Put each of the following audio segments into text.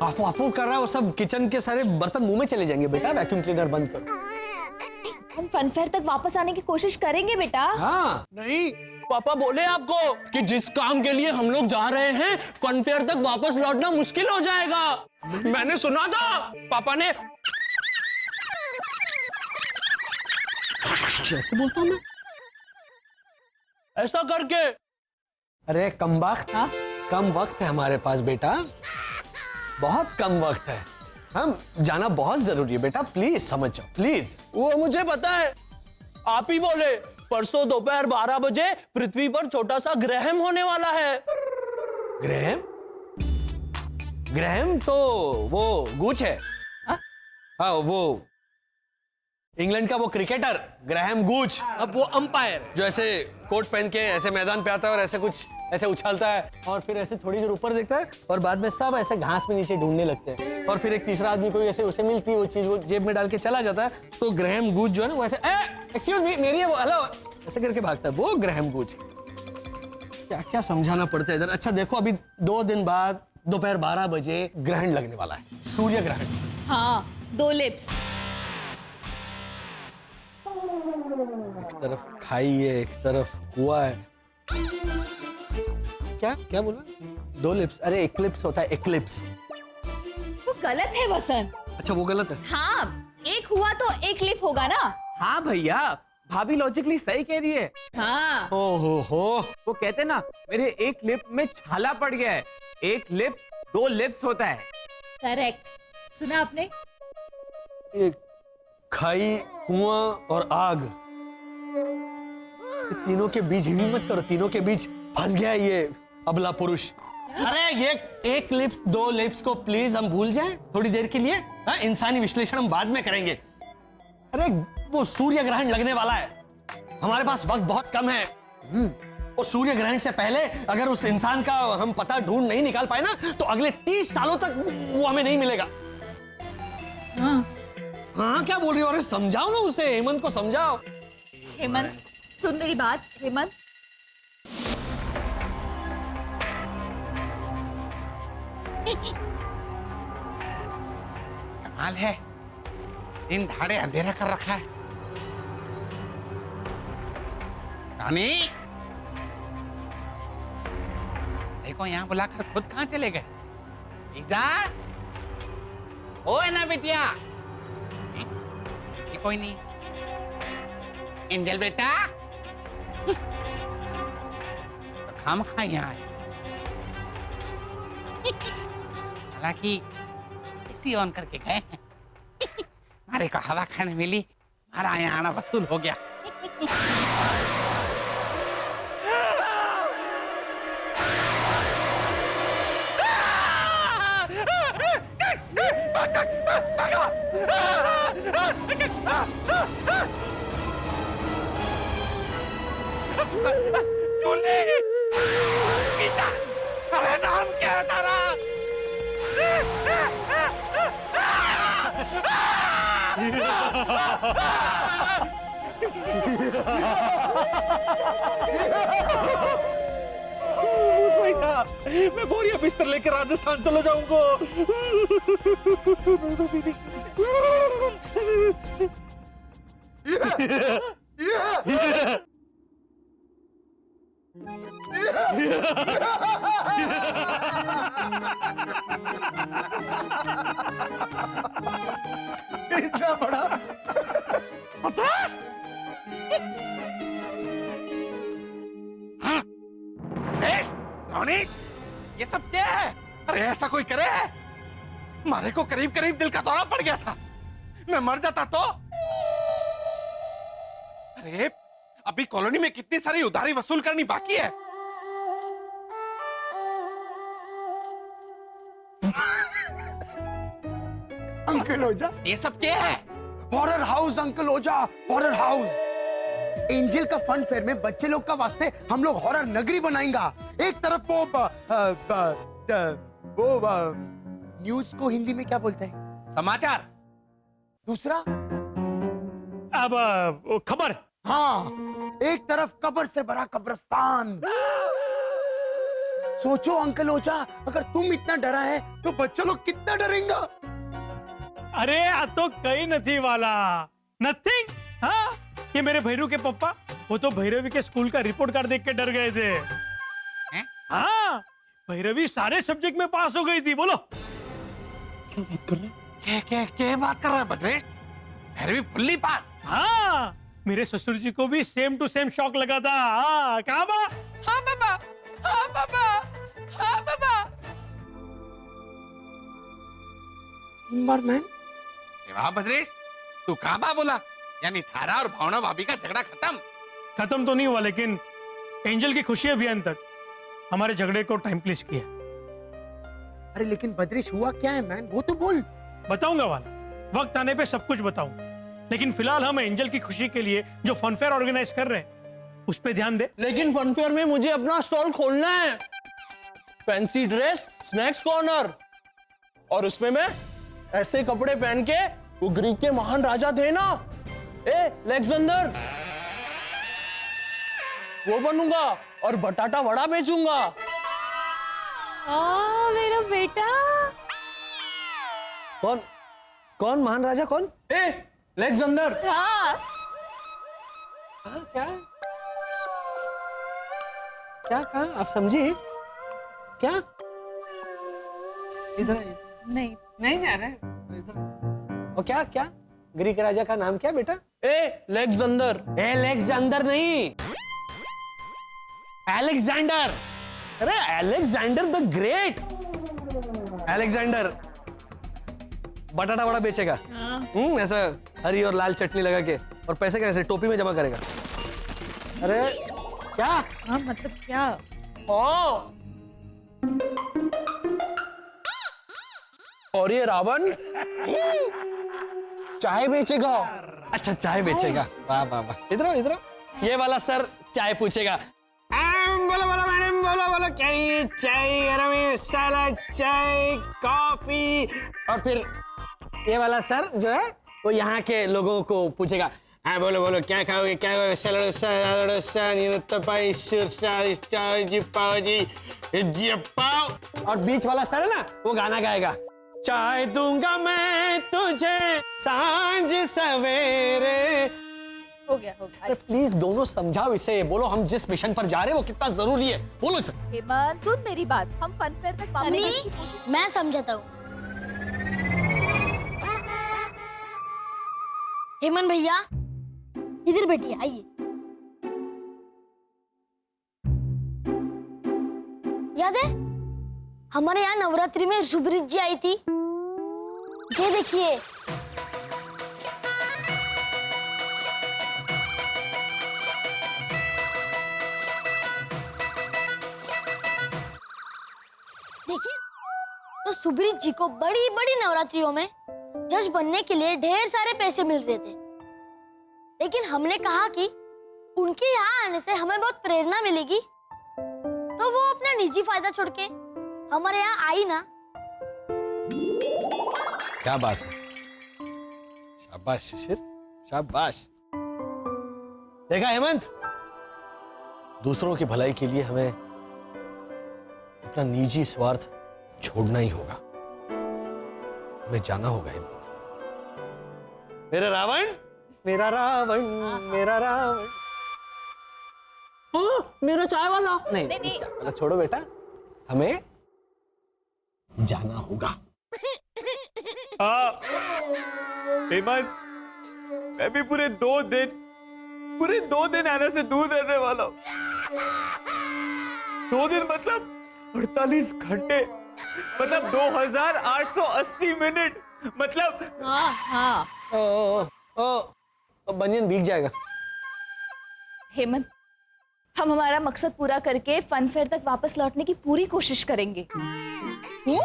आफू आफू कर रहा है वो सब, किचन के सारे बर्तन मुंह में चले जाएंगे बेटा, वैक्यूम क्लीनर बंद करो। हम फनफेयर तक वापस आने की कोशिश करेंगे बेटा। हाँ नहीं, पापा बोले आपको कि जिस काम के लिए हम लोग जा रहे हैं फनफेयर तक वापस लौटना मुश्किल हो जाएगा। मैंने सुना था पापा ने। कैसे बोलता हूँ मैं? ऐसा करके। अरे कम वक्त, हाँ? कम वक्त है हमारे पास बेटा, बहुत कम वक्त है। हम जाना बहुत जरूरी है बेटा, प्लीज समझ जाओ प्लीज। वो मुझे पता है, आप ही बोले परसों दोपहर 12 बजे पृथ्वी पर छोटा सा ग्रहण होने वाला है। ग्रैहम? ग्रैहम तो वो गूच है। हाँ वो इंग्लैंड का वो क्रिकेटर ग्रैहम गूच। अब वो अंपायर जो ऐसे कोट पहन के ऐसे मैदान पे आता है और ऐसे कुछ ऐसे उछालता है और फिर ऐसे थोड़ी देर ऊपर देखता है और बाद में सब ऐसे घास में नीचे ढूंढने लगते हैं और फिर एक तीसरा आदमी कोई ऐसे उसे मिलती है वो चीज, वो जेब में डाल के चला जाता है। तो ग्रैहम गूच जो है ना वो ऐसे एक्सक्यूज मी मेरी है वो, हेलो ऐसे करके भागता है, वो ग्रैहम गूच। क्या क्या समझाना पड़ता है इधर। अच्छा देखो अभी 2 दिन बाद दोपहर 12 बजे ग्रहण लगने वाला है, सूर्य ग्रहण। हाँ 2 लिप्स। एक तरफ खाई है एक तरफ कुआं है। क्या क्या बोला? 2 लिप्स? अरे एक्लिप्स होता है, एक्लिप्स। वो गलत है वसंत। अच्छा वो गलत है। हाँ एक हुआ तो एक लिप होगा ना। हाँ भैया, भाभी लॉजिकली सही कह रही है। हाँ हो वो कहते ना मेरे एक लिप में छाला पड़ गया है, एक लिप 2 लिप्स होता है। करेक्ट, सुना आपने? एक खाई, कुआं और आग, ये तीनों के बीच हिम्मत मत करो, तीनों के बीच फंस गया है ये अबला पुरुष। अरे ये एक लिप्स 2 लिप्स को प्लीज हम भूल जाएं थोड़ी देर के लिए। हाँ इंसानी विश्लेषण हम बाद में करेंगे। अरे वो सूर्य ग्रहण लगने वाला है, हमारे पास वक्त बहुत कम है। और सूर्य ग्रहण से पहले अगर उस इंसान का हम पता ढूंढ नहीं निकाल पाए ना तो अगले 30 सालों तक वो हमें नहीं मिलेगा। हाँ क्या बोल रही हो? अरे समझाओ ना उसे, हेमंत को समझाओ। हेमंत सुन मेरी बात। हेमंत कमाल है, दिन दहाड़े अंधेरा कर रखा है। रानी देखो यहाँ बुलाकर खुद कहाँ चले गए? लीजा, ओ है ना बिटिया? ये कोई नहीं। एंजल बेटा तो खामखा यहाँ है। हालांकि एसी ऑन करके गए हैं। हमारे को हवा खाने मिली, हमारा यहाँ आना वसूल हो गया। चूली, पीछा, अरे नाम क्या है तारा? भाई साहब, मैं बोरिया बिस्तर लेकर राजस्थान चला जाऊंगा। इतना बड़ा नौनीत, ये सब क्या है? अरे ऐसा कोई करे? मारे को करीब करीब दिल का दौरा पड़ गया था, मैं मर जाता तो। अरे अभी कॉलोनी में कितनी सारी उधारी वसूल करनी बाकी है। अंकल ओझा, ये सब क्या है? हॉरर हाउस अंकल ओझा, हॉरर हाउस। एंजल का फन फेयर में बच्चे लोग का वास्ते हम लोग हॉरर नगरी बनाएंगा। एक तरफ वो न्यूज को हिंदी में क्या बोलते हैं? समाचार। दूसरा अब खबर। हाँ, एक तरफ कब्र से भरा कब्रिस्तान। सोचो अंकल ओझा, अगर तुम इतना डरा है तो बच्चे लोग कितना डरेंगे। अरे आ तो कई नहीं वाला, नथिंग। हाँ, ये मेरे भैरू के पप्पा, वो तो भैरवी के स्कूल का रिपोर्ट कार्ड देख के डर गए थे। हाँ, भैरवी सारे सब्जेक्ट में पास हो गई थी। बोलो क्या बात कर रहा है भद्रेश? भैरवी फुल्ली पास? हाँ, मेरे ससुर जी को भी सेम टू सेम शॉक लगा था। हाँ, कहा बा? हाँ बाबा, हाँ बाबा, हाँ बाबा। मैन, वाह भद्रेश, तू कहाँ बा बोला? यानी थारा और भावना भाभी का झगड़ा खत्म? खत्म तो नहीं हुआ, लेकिन एंजल की खुशी अभियान तक हमारे झगड़े को टाइम प्लीज किया। अरे लेकिन बद्रेश हुआ क्या है मैन, वो तो बोल। बताऊंगा वाला, वक्त आने पे सब कुछ बताऊंगा, लेकिन फिलहाल हम एंजल की खुशी के लिए जो फनफेयर ऑर्गेनाइज कर रहे हैं उस पे ध्यान दे। लेकिन फनफेयर में मुझे अपना स्टॉल खोलना है, फैंसी ड्रेस स्नैक्स कॉर्नर, और उसमें मैं ऐसे कपड़े पहन के वो ग्रीक के महान राजा थे ना, अलेक्जेंडर, वो बनूंगा और बटाटा वड़ा बेचूंगा। मेरा बेटा। कौन कौन महान राजा कौन? अलेक्जेंडर। हाँ, क्या क्या कहा आप समझी क्या? इधर नहीं नहीं नहीं, अरे इधर। और क्या क्या ग्रीक राजा का नाम क्या बेटा? अलेक्जेंडर। एलेक्जेंडर नहीं, अलेक्जेंडर। अरे अलेक्जेंडर द ग्रेट। अलेक्जेंडर बटाटा वड़ा बेचेगा, ऐसा हरी और लाल चटनी लगा के, और पैसे कैसे टोपी में जमा करेगा। अरे क्या? हाँ, मतलब क्या? और ये रावण चाय बेचेगा। अच्छा, चाय बेचेगा। वाह वाह वाह, इधर आओ, इधर आओ। ये वाला सर चाय पूछेगा। बोलो बोलो मैडम, बोलो बोलो, क्या ये चाय गरम है, साला चाय कॉफी। और फिर ये वाला सर जो है वो यहाँ के लोगों को पूछेगा, हाँ बोलो बोलो, क्या खाओगे, क्या खाओगे, सलाद सलाद सलाद तपाई जी पाव जी जी पाव। और बीच वाला सर है ना, वो गाना गाएगा, चाय दूंगा मैं तुझे सांझ सवेरे। हो गया हो गया। अरे प्लीज दोनों समझाओ इसे, बोलो हम जिस मिशन पर जा रहे हैं वो कितना जरूरी है, बोलो सर। हेमंत, सुन मेरी बात, हम फनफेयर तक वापस। मैं समझाता हूँ। हेमंत भैया इधर बैठिए, आइए। याद है हमारे यहाँ नवरात्रि में सुब्रीत जी आई थी? ये देखिए, देखिए तो सुब्रीत जी को बड़ी बड़ी नवरात्रियों में जज बनने के लिए ढेर सारे पैसे मिल रहे थे, लेकिन हमने कहा कि उनके यहाँ आने से हमें बहुत प्रेरणा मिलेगी, तो वो अपना निजी फायदा छोड़ के हमारे यहाँ आई ना। क्या बात है, शाबाश शिशिर, शाबाश। देखा हेमंत, दूसरों की भलाई के लिए हमें अपना निजी स्वार्थ छोड़ना ही होगा, हमें जाना होगा हेमंत। मेरा रावण, मेरा रावण, मेरा रावण। मेरा चाय वाला नहीं, चाय वाला छोड़ो बेटा, हमें जाना होगा। हेमंत, मैं भी पूरे दो दिन आने से दूर रहने वाला हूँ। 2 दिन मतलब 48 घंटे, मतलब 2880 मिनट, मतलब। हाँ हाँ। ओ, बनियन भीग जाएगा। हेमंत, हम हमारा मकसद पूरा करके फनफेयर तक वापस लौटने की पूरी कोशिश करेंगे। ओ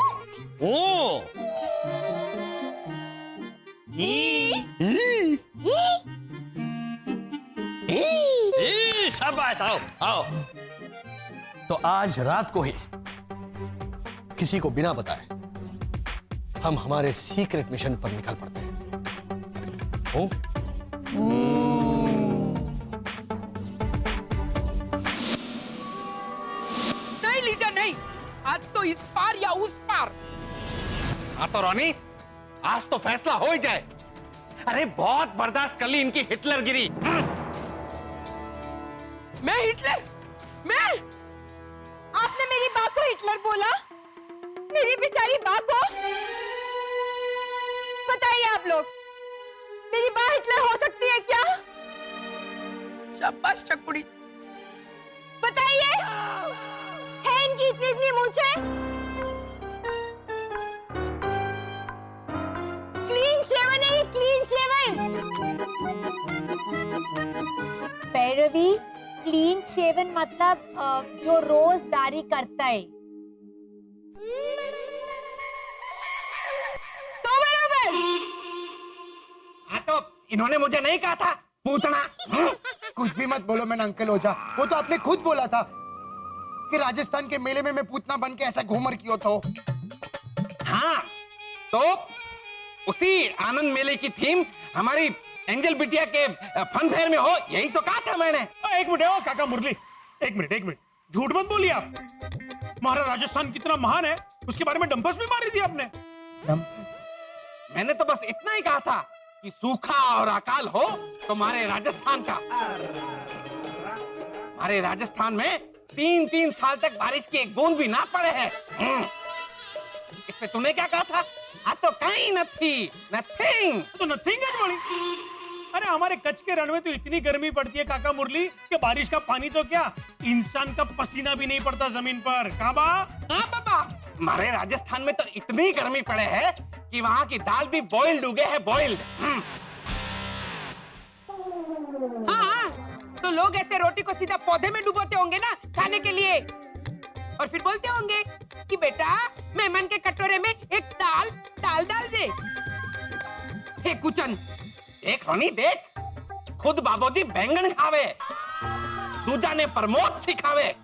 शाबाश, आओ आओ। तो आज रात को ही किसी को बिना बताए हम हमारे सीक्रेट मिशन पर निकल पड़ते हैं। नहीं लीजा, नहीं। आज तो इस पार या उस पार। हाँ तो रोनी, आज तो फैसला हो ही जाए। अरे बहुत बर्दाश्त कर ली इनकी हिटलरगिरी। मैं हिटलर? मैं? आपने मेरी माँ को हिटलर बोला? मेरी बेचारी माँ को? बताइए आप लोग, मेरी माँ हिटलर हो सकती है क्या? शाबाश चकुड़ी। बताइए, है इनकी इतनी इतनी मूंछें? क्लीन शेवन है ये, clean shaven. Bhairavi, clean shaven मतलब जो रोज दाढ़ी करता है। तो बराबर। हाँ तो इन्होंने मुझे नहीं कहा था पूछना। कुछ भी मत बोलो मैंने अंकल ओझा, वो तो आपने खुद बोला था कि राजस्थान के मेले में मैं पूतना बन के ऐसा घूमर किया था। हाँ तो उसी आनंद मेले की थीम हमारी एंजल बिटिया के फन फेयर में हो, यही तो कहा था मैंने। एक मिनट ओ काका मुरली, एक मिनट, झूठ मत बोलिए आप। हमारा राजस्थान कितना महान है उसके बारे में डंपस भी मारी थी आपने। मैंने तो बस इतना ही कहा था कि सूखा और अकाल हो तो हमारे राजस्थान का। हमारे राजस्थान में 3-3 साल तक बारिश की एक बूंद भी ना पड़े है। इस पे तूने क्या कहा था? आज तो कहीं नथिंग। तो नथिंग है बड़ी। अरे हमारे कच्छ के रण में तो इतनी गर्मी पड़ती है काका मुरली कि बारिश का पानी तो क्या, इंसान का पसीना भी नहीं पड़ता जमीन पर। कहाँ बा? हाँ बाबा। हमारे राजस्थान में तो इतनी गर्मी पड़े है कि वहाँ की दाल भी बॉइल्ड उगे है, बॉइल्ड। हाँ, तो लोग ऐसे रोटी को सीधा पौधे में डुबोते होंगे ना खाने के लिए, और फिर बोलते होंगे कि बेटा मेहमान के कटोरे में एक दाल डाल दे। हे कुचन। देख रोनी देख, खुद बाबूजी बैंगन खावे, दूजा ने प्रमोद सिखावे।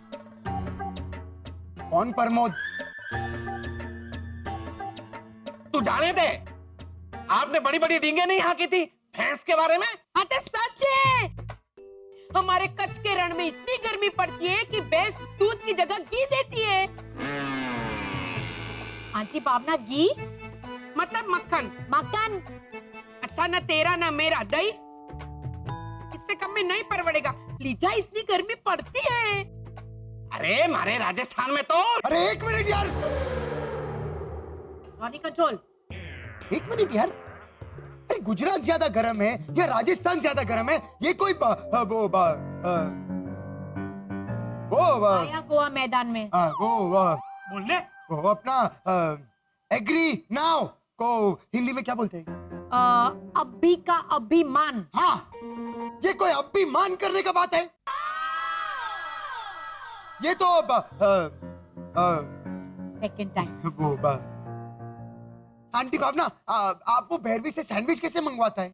कौन प्रमोद? तू जाने दे, आपने बड़ी बड़ी डींगे नहीं हाँकी थी भैंस के बारे में। अरे सच है, हमारे कच्छ के रण में इतनी गर्मी पड़ती है कि भैंस दूध की जगह घी देती है। आंटी भावना, घी मतलब मक्खन। मक्खन? अच्छा, न तेरा न मेरा दही, इससे कम में नहीं परवड़ेगा। लीजा, इतनी गर्मी पड़ती है। अरे हमारे राजस्थान में तो। अरे एक मिनट यार, रॉनी कंट्रोल। एक मिनट यार, अरे गुजरात ज्यादा गर्म है या राजस्थान ज्यादा गर्म है? ये कोई आया गोवा मैदान में। बोलने वो अपना एग्री नाउ को हिंदी में क्या बोलते हैं? अभी का अभिमान। हाँ, ये कोई अभिमान करने का बात है? ये तो सेकंड टाइम। आंटी भावना, आप वो भैरवी से सैंडविच कैसे मंगवाता है?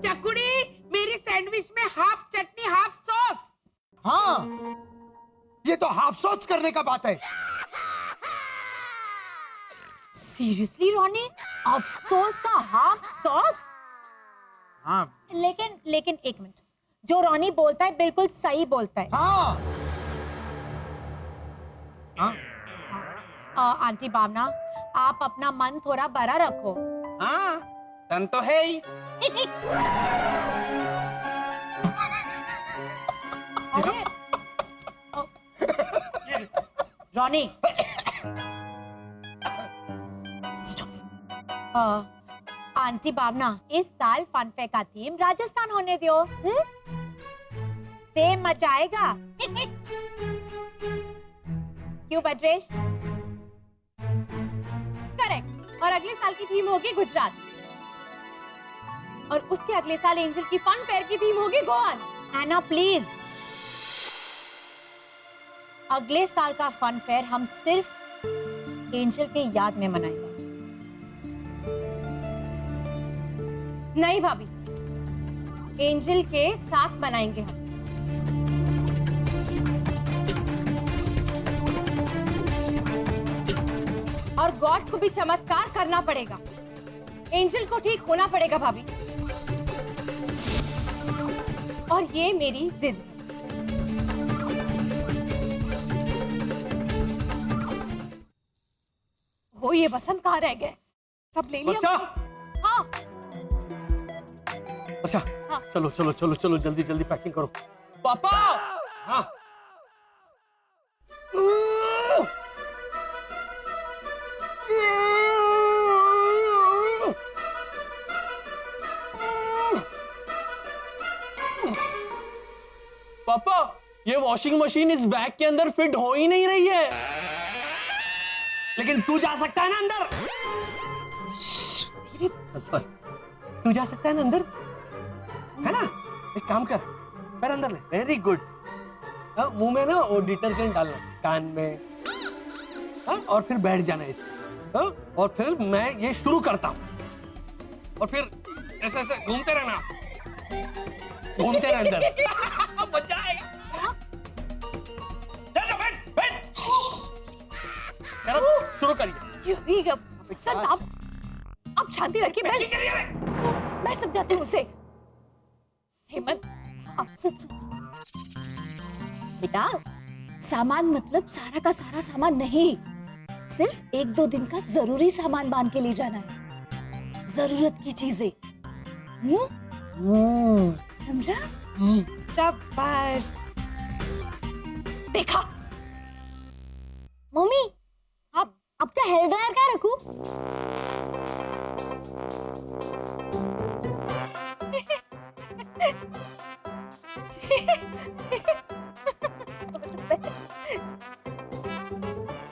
चकुड़ी, मेरी सैंडविच में हाफ चटनी हाफ सॉस। हाँ, ये तो हाफ सॉस करने का बात है। सीरियसली रॉनी, अफसोस का हाफ सॉस? हाँ। लेकिन एक मिनट, जो रॉनी बोलता है बिल्कुल सही बोलता है। हाँ। हाँ। आंटी भावना, आप अपना मन थोड़ा बड़ा रखो। हाँ, तन तो है ही। अरे रॉनी, आंटी भावना, इस साल फन फेयर का थीम राजस्थान होने दो। सेम मजा आएगा। क्यों भद्रेश? करेक्ट। और अगले साल की थीम होगी गुजरात, और उसके अगले साल एंजल की फन फेयर की थीम होगी गोवा। एना प्लीज, अगले साल का फन फेयर हम सिर्फ एंजल के याद में मनाएंगे। नहीं भाभी, एंजल के साथ मनाएंगे हम। और गॉड को भी चमत्कार करना पड़ेगा, एंजल को ठीक होना पड़ेगा भाभी। और ये मेरी जिद है। हो ये बसंत कहाँ रह गए? सब ले लिया? अच्छा हाँ अच्छा हाँ। चलो चलो चलो चलो जल्दी जल्दी पैकिंग करो। पापा हाँ पापा ये वॉशिंग मशीन इस बैग के अंदर फिट हो ही नहीं रही है। लेकिन तू जा सकता है ना अंदर। सॉरी तू जा सकता है ना अंदर, है ना? एक काम कर, पैर अंदर ले। Very good. मुंह में ना वो डिटर्जेंट डालना, कान में, और फिर बैठ जाना इसमें, और फिर मैं ये शुरू करता हूँ, और फिर ऐसे ऐसे घूमते रहना, घूमते रह अंदर। मजा आएगा। बैठ बैठ। शुरू करिए। ठीक है बसंत, आप शांति रखिए, मैं समझाती हूँ उसे। हेमंत बेटा, सामान मतलब सारा का सारा सामान नहीं, सिर्फ 1-2 दिन का जरूरी सामान बांध के ले जाना है, जरूरत की चीजें। समझा? शाबाश। देखा मम्मी, आप आपका हेयर ड्रायर कहाँ रखूं?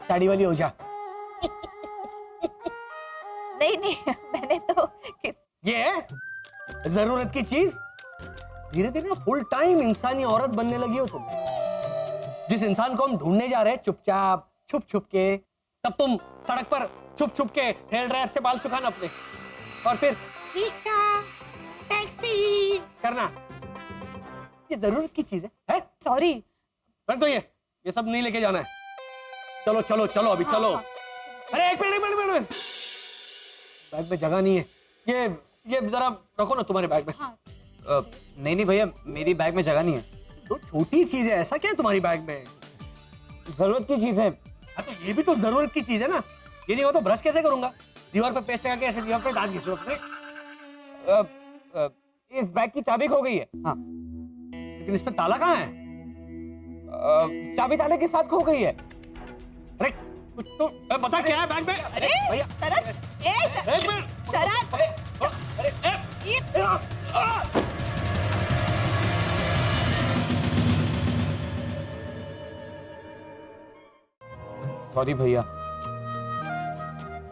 साड़ी वाली हो जा। नहीं मैंने तो ये है जरूरत की चीज। धीरे धीरे ना फुल टाइम इंसानी औरत बनने लगी हो तुम। जिस इंसान को हम ढूंढने जा रहे हैं चुपचाप छुप छुप के, तब तुम सड़क पर छुप छुप के हेयर ड्रायर से बाल सुखाना अपने, और फिर टैक्सी करना। ये जरूरत की चीज है? सॉरी। रख दो ये सब नहीं लेके जाना है। चलो चलो चलो अभी चलो। अरे एक मिनट, बैग में जगह नहीं है। ये जरा रखो ना तुम्हारे बैग में। नहीं भैया, मेरी बैग में जगह नहीं है। तो छोटी चीज है, ऐसा क्या है तुम्हारी बैग में? जरूरत की चीज है। हाँ तो ये भी तो जरूरत की चीज है ना। ये नहीं हो तो ब्रश कैसे करूंगा? दीवार पे पेस्ट लगा के ऐसे दीवार पे डाल दी अपने। इस बैग की चाबी खो गई है। हाँ, लेकिन इसमें ताला कहाँ है? चाबी ताले के साथ खो गई है। अरे कुछ तो बता क्या है बैग में? अरे भैया शरद, एक मिनट। शरद, सॉरी भैया,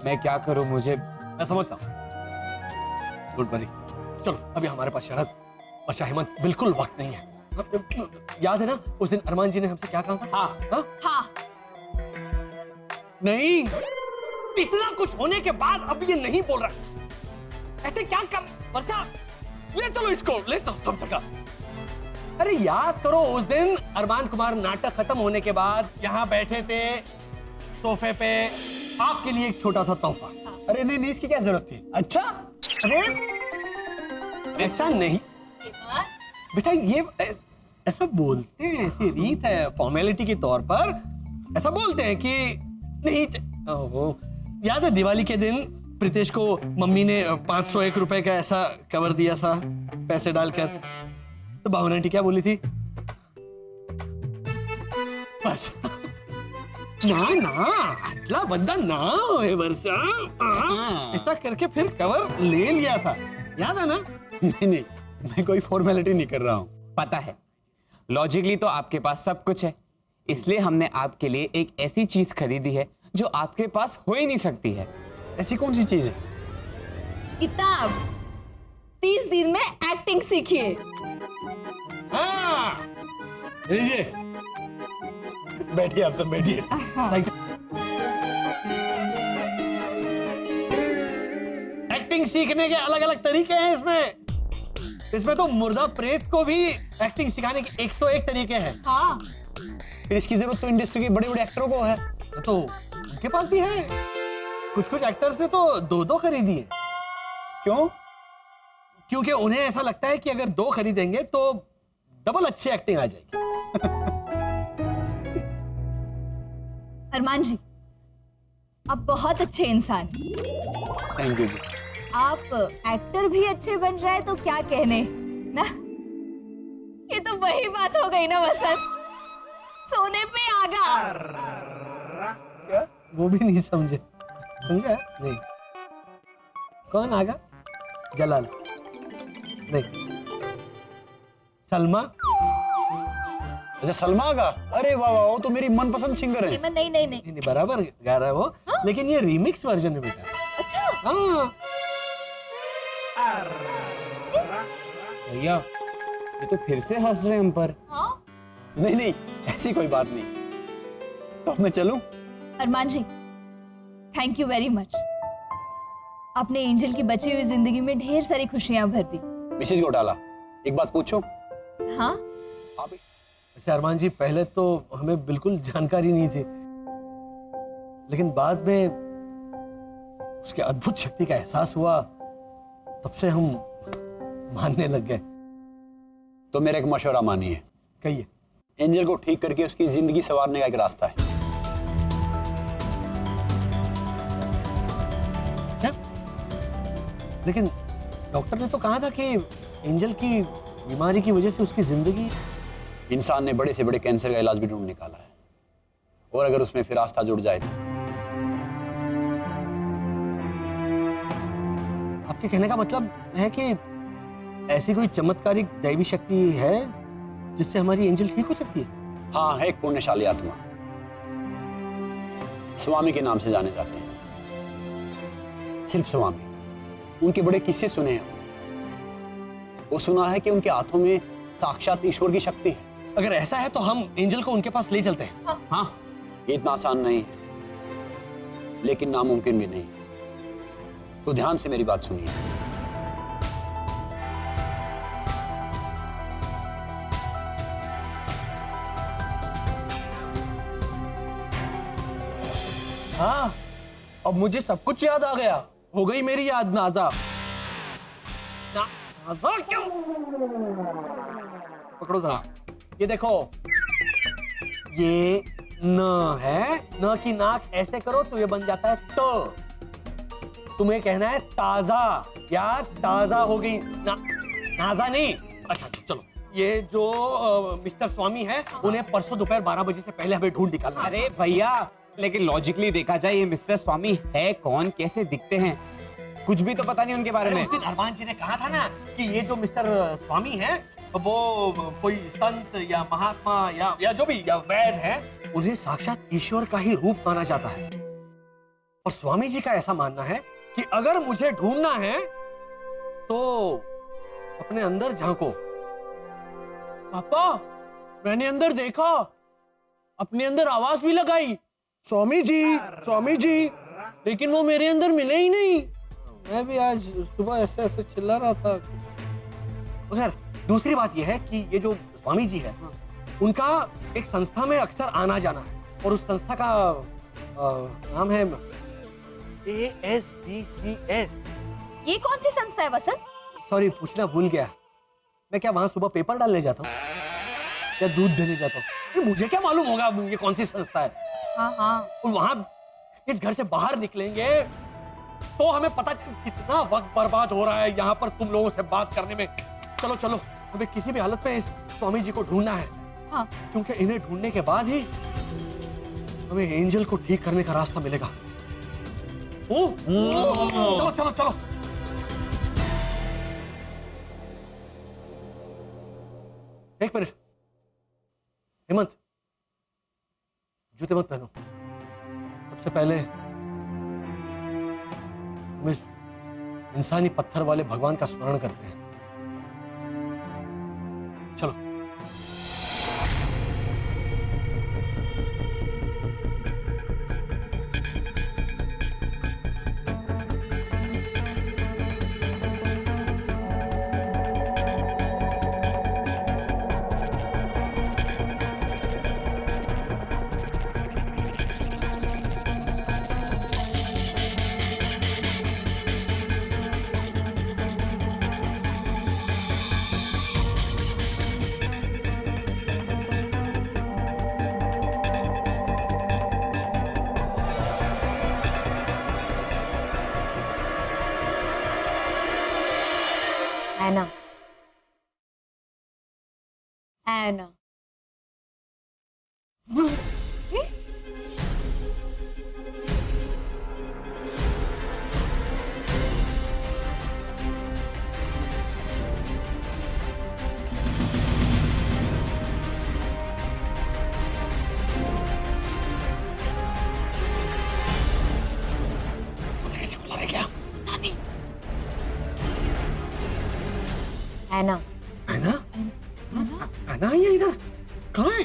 मैं क्या करूं, मुझे मैं समझता हूँ। Don't worry. चलो अभी हमारे पास शरद और हेमंत बिल्कुल वक्त नहीं है। याद है ना उस दिन अरमान जी ने हमसे क्या कहा था? हाँ हाँ नहीं, इतना कुछ होने के बाद अब ये नहीं बोल रहा। ऐसे क्या कर वर्षा, ले चलो इसको, ले चलो सब जगह। अरे याद करो उस दिन अरमान कुमार नाटक खत्म होने के बाद यहाँ बैठे थे सोफे पे, आपके लिए एक छोटा सा तोहफा। अरे नहीं, इसकी क्या जरूरत थी? अच्छा, अरे ऐसा नहीं बेटा, ये ऐसा बोलते हैं, ऐसी रीत है फॉर्मेलिटी के तौर पर, ऐसा बोलते हैं कि नहीं। ओहो, याद है दिवाली के दिन प्रीतेश को मम्मी ने 501 रुपए का ऐसा कवर दिया था पैसे डालकर, तो भावना आंटी क्या बोली थी? अच्छा, ना अगला बंदा ना होए वर्षा, ऐसा करके फिर कवर ले लिया था, याद है ना? नहीं, मैं कोई फॉर्मेलिटी नहीं कर रहा हूँ। पता है, लॉजिकली तो आपके पास सब कुछ है, इसलिए हमने आपके लिए एक ऐसी चीज खरीदी है जो आपके पास हो ही नहीं सकती है। ऐसी कौन सी चीज है? किताब। 30 दिन में एक्टिंग सीखिए। हाँ, लीजिए, बैठिए आप सब, बैठिए। एक्टिंग सीखने के अलग अलग तरीके हैं इसमें तो मुर्दा प्रेत को भी एक्टिंग सिखाने के 101 तरीके हैं। हाँ फिर इसकी जरूरत तो इंडस्ट्री के बड़े बड़े एक्टरों को है, तो उनके पास भी है। कुछ एक्टर्स ने तो 2-2 खरीदी है। क्यों? क्योंकि उन्हें ऐसा लगता है कि अगर 2 खरीदेंगे तो डबल अच्छी एक्टिंग आ जाएगी। अरमान जी, आप बहुत अच्छे इंसान। थैंक यू जी। आप एक्टर भी अच्छे बन रहे हैं तो क्या कहने ना। ये तो वही बात हो गई ना वसंत, सोने पे आगा। क्या? वो भी नहीं समझे। समझा नहीं? कौन आगा? जलाल नहीं, सलमा। अच्छा सलमा का, अरे वाह वाह, वो तो मेरी मनपसंद सिंगर है। नहीं नहीं नहीं नहीं बराबर गा रहा है वो। हाँ? लेकिन ये रीमिक्स वर्जन है बेटा। अच्छा हाँ भैया ये तो फिर से हंस रहे हैं हम पर। हाँ नहीं नहीं, ऐसी कोई बात नहीं। तो अब मैं चलूं? अरमान जी, थैंक यू वेरी मच। आपने एंजल की बची हुई जिंदगी में ढेर सारी खुशियां भर दी। मिसेज घोटाला, एक बात पूछूं? हाँ आप वैसे अरमान जी, पहले तो हमें बिल्कुल जानकारी नहीं थी, लेकिन बाद में उसके अद्भुत शक्ति का एहसास हुआ, तब से हम मानने लग गए। तो मेरा एक मशवरा मानिए। कहिए। एंजल को ठीक करके उसकी जिंदगी संवारने का एक रास्ता है। क्या? लेकिन डॉक्टर ने तो कहा था कि एंजल की बीमारी की वजह से उसकी जिंदगी। इंसान ने बड़े से बड़े कैंसर का इलाज भी ढूंढ निकाला है, और अगर उसमें फिर आस्था जुड़ जाए तो। आपके कहने का मतलब है कि ऐसी कोई चमत्कारिक दैवी शक्ति है जिससे हमारी एंजल ठीक हो सकती है? हाँ, है एक पुण्यशाली आत्मा, स्वामी के नाम से जाने जाते हैं। सिर्फ स्वामी। उनके बड़े किस्से सुने हैं। वो सुना है कि उनके हाथों में साक्षात ईश्वर की शक्ति है। अगर ऐसा है तो हम एंजल को उनके पास ले चलते हैं। हाँ, ये इतना आसान नहीं है, लेकिन नामुमकिन भी नहीं। तो ध्यान से मेरी बात सुनिए। हाँ, अब मुझे सब कुछ याद आ गया। हो गई मेरी याद नाजा। नाजा क्यों? पकड़ो जरा। ये देखो, ये न है। न की नाक ऐसे करो तो ये बन जाता है त। तुम्हें कहना है ताजा, या ताजा हो गई ना, नाजा नहीं। अच्छा चलो, ये जो मिस्टर स्वामी है, उन्हें परसों दोपहर 12 बजे से पहले हमें ढूंढ निकालना है। अरे भैया, लेकिन लॉजिकली देखा जाए ये मिस्टर स्वामी है कौन, कैसे दिखते हैं, कुछ भी तो पता नहीं उनके बारे में। उस दिन अरमान जी ने कहा था ना कि ये जो मिस्टर स्वामी है वो कोई संत या महात्मा या जो भी या वैद है, उन्हें साक्षात ईश्वर का ही रूप माना जाता है। और स्वामी जी का ऐसा मानना है कि अगर मुझे ढूंढना है तो अपने अंदर झांको। पापा, मैंने अंदर देखा, अपने अंदर आवाज भी लगाई, स्वामी जी, लेकिन वो मेरे अंदर मिले ही नहीं। मैं भी आज सुबह ऐसे ऐसे चिल्ला रहा था। खैर, दूसरी बात यह है कि ये जो स्वामी जी है, उनका एक संस्था में अक्सर आना जाना है, और उस संस्था का नाम है ASBCS। ये कौन सी संस्था है वसंत? सॉरी, पूछना भूल गया। मैं क्या वहां सुबह पेपर डालने जाता हूँ या दूध देने जाता हूँ? मुझे क्या मालूम होगा ये कौन सी संस्था है। हाँ और वहां इस घर से बाहर निकलेंगे तो हमें पता चल कितना वक्त बर्बाद हो रहा है यहाँ पर तुम लोगों से बात करने में। चलो चलो, हमें किसी भी हालत में इस स्वामी जी को ढूंढना है। हाँ। क्योंकि इन्हें ढूंढने के बाद ही हमें एंजल को ठीक करने का रास्ता मिलेगा। चलो चलो चलो। एक मिनट, हेमंत, जूते मत पहनो। सबसे पहले हम इस इंसानी पत्थर वाले भगवान का स्मरण करते हैं। चलो। एना एना उसे कैसे खुला है क्या? पता नहीं। एना आना आना आई है इधर। कहाँ है?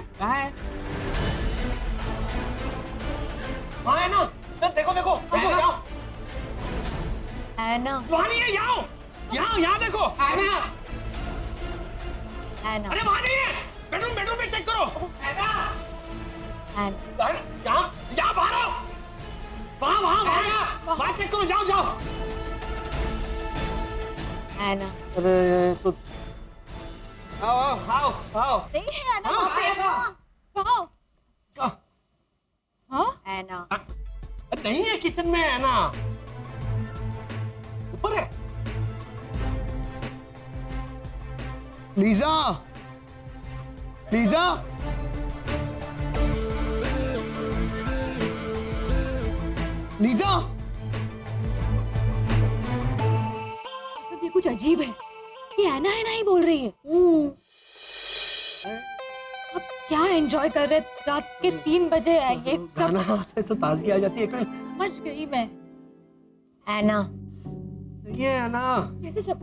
हाँ है ना, देखो देखो देखो जाओ। एना वहाँ नहीं है, यहाँ यहाँ देखो। है ना? एना अरे वहाँ नहीं है, बेडरूम बेडरूम में चेक करो। है ना? एना यहाँ यहाँ बाहर आओ। वहाँ वहाँ वहाँ वहाँ चेक करो, जाओ जाओ। एना अरे तो आओ आओ आओ आओ। नहीं है एना हाँ, वहाँ पे। आएगा। कहाँ? हाँ एना नहीं है, किचन में है ना, ऊपर है। लीजा, लीजा, लीजा, ये कुछ अजीब है। ये एना एना ही बोल रही है। अब क्या एंजॉय कर रहे? रात के 3 बजे है ये सब। गाना आता है तो ताजगी आ जाती है। समझ गई मैं। एना ये है ना, कैसे सब?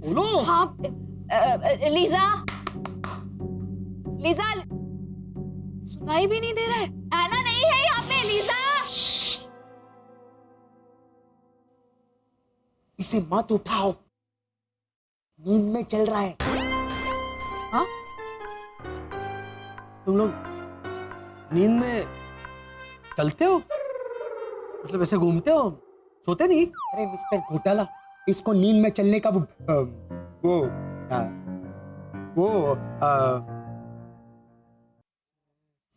बोलो। हाँ लीजा लीजा सुनाई भी नहीं दे रहा है। एना नहीं है यहाँ पे। लीजा इसे मत उठाओ, नींद में चल रहा है। हाँ तुम लोग नींद में चलते हो? मतलब ऐसे घूमते हो, सोते नहीं? अरे मिस्टर घोटाला, इसको नींद में चलने का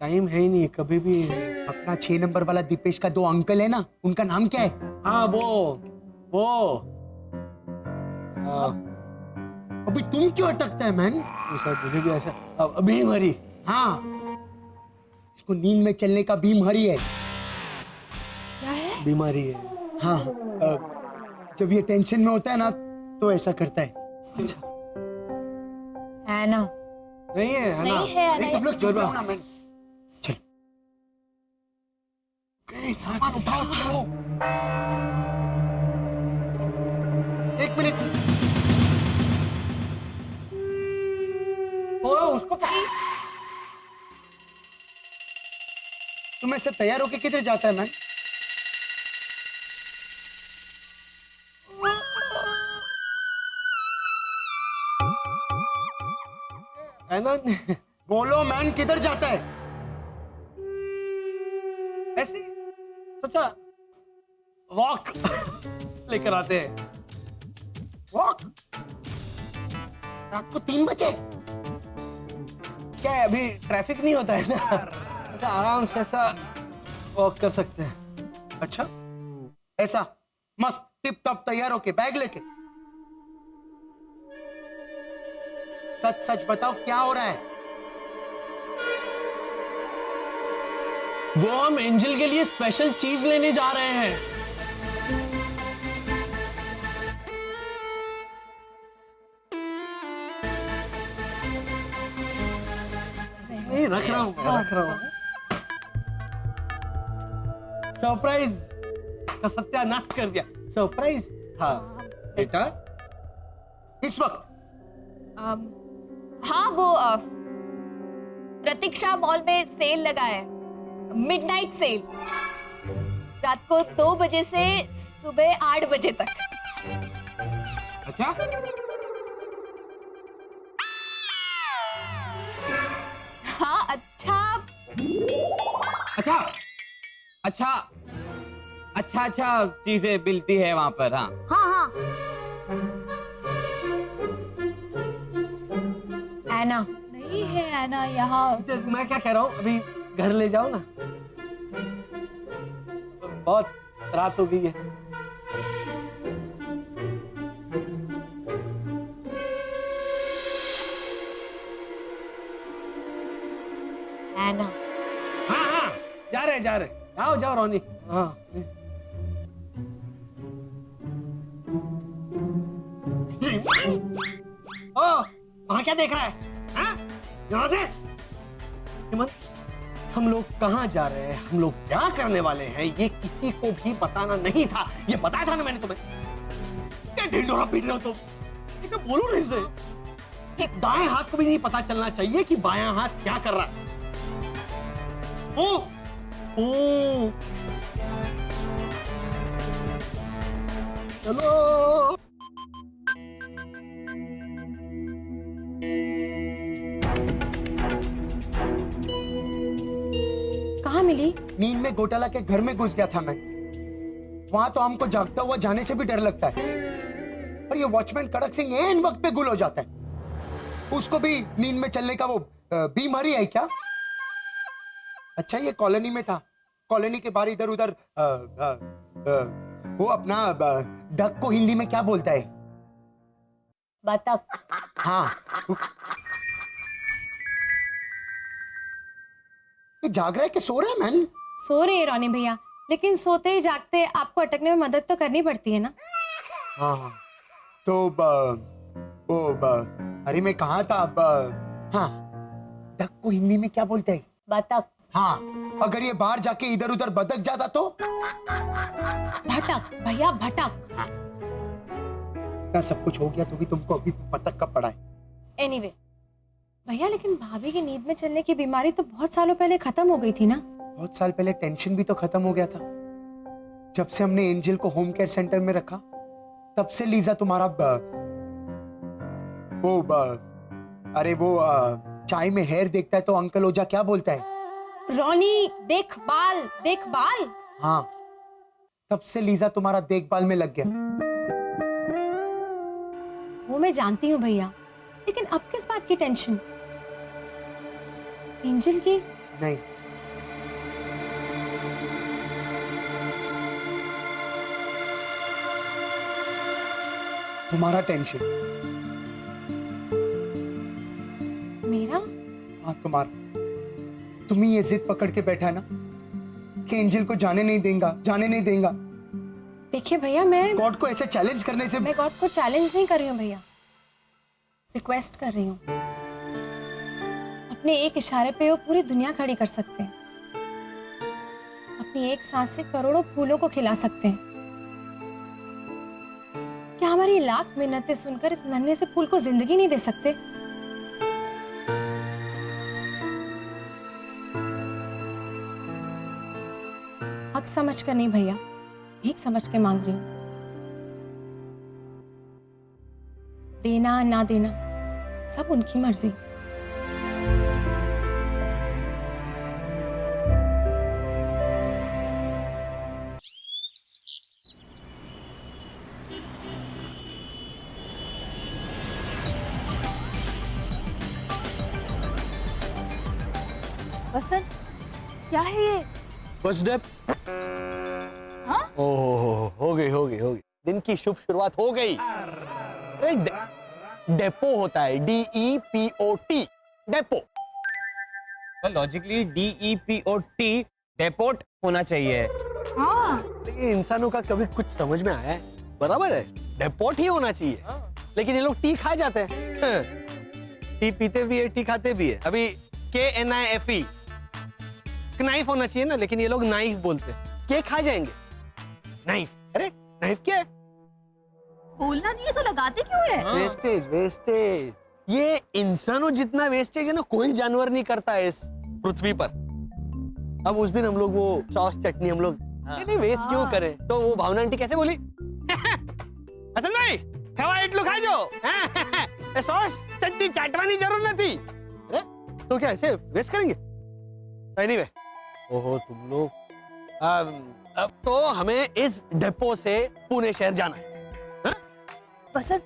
टाइम है ही नहीं कभी भी। अपना 6 नंबर वाला दीपेश का 2 अंकल है ना, उनका नाम क्या है? हाँ वो अभी तुम क्यों अटकता है मैन? सर मुझे भी ऐसा अभी मरी। हाँ, इसको नींद में चलने का बीमारी है। क्या है? बीमारी है। हाँ, जब ये टेंशन में होता है ना तो ऐसा करता है। एना नहीं है ना? नहीं है एना। तुम लोग चुप रहो ना मैन। चल, सामान उठाओ, चलो। 1 मिनट। उसको तुम ऐसे तैयार होके किधर जाता है मैन? है ना? बोलो मैन, किधर जाता है? ऐसे सोचा वॉक लेकर आते हैं। वॉक? रात को 3 बजे? क्या है, अभी ट्रैफिक नहीं होता है ना, ऐसा आराम से ऐसा वॉक कर सकते हैं। अच्छा, ऐसा मस्त टिप टॉप तैयार होके बैग लेके? सच सच बताओ, क्या हो रहा है? वो हम एंजल के लिए स्पेशल चीज लेने जा रहे हैं। नहीं रख रहा हूँ, रख रहा हूँ। सरप्राइज का सत्यानाश कर दिया। सरप्राइज था बेटा। इस वक्त? हाँ वो प्रतीक्षा मॉल में सेल लगा है, मिडनाइट सेल। रात को 2 बजे से सुबह 8 बजे तक। अच्छा, हाँ अच्छा अच्छा अच्छा अच्छा अच्छा चीजें मिलती है वहां पर। हाँ हाँ हाँ एना नहीं है एना यहाँ। मैं क्या कह रहा हूँ, अभी घर ले जाओ ना, बहुत रात हो गई है। जा रहे जाओ जाओ रोनी। हाँ ओ वहां क्या देख रहा है? हाँ? यहाँ से हेमंत, हम लोग कहाँ जा रहे हैं, हम लोग क्या करने वाले हैं, ये किसी को भी बताना नहीं था। ये बताया था ना मैंने तुम्हें। क्या ढिंढोरा पीट रहे हो तुम? ये क्या बोलो रहे से? एक दाएं हाथ को भी नहीं पता चलना चाहिए कि बायां हाथ क्या कर रहा है। ओ चलो कहाँ मिली? नींद में घोटाला के घर में घुस गया था मैं। वहां तो हमको जागता हुआ जाने से भी डर लगता है, और ये वॉचमैन कड़क सिंह एन वक्त पे गुल हो जाता है। उसको भी नींद में चलने का वो बीमारी है क्या? अच्छा ये कॉलोनी में था, कॉलोनी के बाहर इधर उधर वो अपना डक को हिंदी में क्या बोलता है? बतख। हाँ ये जाग रहा है कि सो रहा है मैन? सो रहे हैं रोनी भैया, लेकिन सोते ही जागते आपको अटकने में मदद तो करनी पड़ती है ना। हाँ तो अरे मैं कहाँ था? हाँ डक को हिंदी में क्या बोलते हैं? बतख। हाँ अगर ये बाहर जाके इधर उधर बदक जाता तो? भटक भैया, भटक। इतना सब कुछ हो गया तो भी तुमको अभी बतख का पड़ा है। एनीवे भैया, लेकिन भाभी की नींद में चलने की बीमारी तो बहुत सालों पहले खत्म हो गई थी ना। बहुत साल पहले टेंशन भी तो खत्म हो गया था। जब से हमने एंजल को होम केयर सेंटर में रखा, तब से लीजा तुम्हारा चाय में हेयर देखता है तो अंकल ओजा क्या बोलता है? रोनी देखभाल, देखभाल। हाँ तब से लीजा तुम्हारा देखभाल में लग गया। वो मैं जानती हूँ भैया, लेकिन अब किस बात की टेंशन? एंजल की? नहीं, तुम्हारा टेंशन। मेरा? हाँ तुम्हारा। तुम ही ये जिद पकड़ के बैठा है ना कि एंजल को जाने नहीं देगा, जाने नहीं देगा। देखिए भैया, मैं गॉड को ऐसे चैलेंज करने से मैं गॉड को चैलेंज नहीं कर रही हूँ भैया, रिक्वेस्ट कर रही हूँ। अपने एक इशारे पे वो पूरी दुनिया खड़ी कर सकते हैं। अपनी एक सांस से करोड़ों फूलों को खिला सकते हैं। क्या हमारी लाख मिन्नतें सुनकर इस नन्हे से फूल को जिंदगी नहीं दे सकते? हक समझ कर नहीं भैया, भीख समझ के मांग रही हूँ। देना ना देना सब उनकी मर्जी। वसंत क्या है ये? बस डेप। हाँ? हो गई दिन की शुभ शुरुआत हो गई। डेपो होता है, DEPOT, depot. Logically DEPOT deputy होना चाहिए। हाँ लेकिन इंसानों का कभी कुछ समझ में आया है? बराबर है, डेपोट ही होना चाहिए। लेकिन ये लोग टी खा जाते हैं। टी पीते भी है, टी खाते भी है। अभी KNIFE नाइफ होना चाहिए ना, लेकिन ये लोग नाइफ बोलते हैं। क्या खा जाएंगे? नाइफ। अरे नाइफ क्या है? बोलना नहीं है तो लगाते क्यों है? वेस्टेज। ये इंसानों जितना वेस्टेज है ना, कोई जानवर नहीं करता है इस पृथ्वी पर। अब उस दिन हम लोग वो सॉस चटनी हम लोग नहीं वेस्ट क्यों करें, तो वो भावना आंटी कैसे बोली, हसन भाई खवा એટલું ખાજો, सॉस चटनी चाटवानी जरूर नहीं। अरे तो क्या ऐसे वेस्ट करेंगे? एनीवे, ओहो तुम लोग। अब तो हमें इस डिपो से पुणे शहर जाना है। वसंत,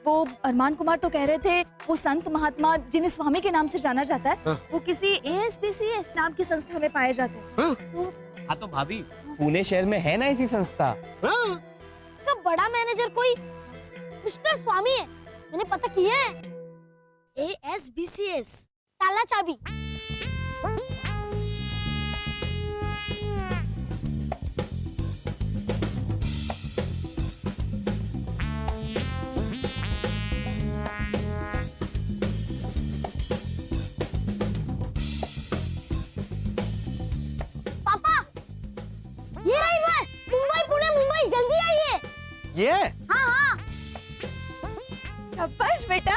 वो अरमान कुमार तो कह रहे थे वो संत महात्मा जिन्हें स्वामी के नाम से जाना जाता है, वो किसी ASPCS नाम की संस्था में पाए जाते हैं। हाँ तो भाभी, पुणे शहर में है ना ऐसी संस्था। का बड़ा मैनेजर कोई मिस्टर स्वामी है, मैंने पता किया है। ASBCS ताला चाबी। ये हाँ हाँ। शाबाश बेटा।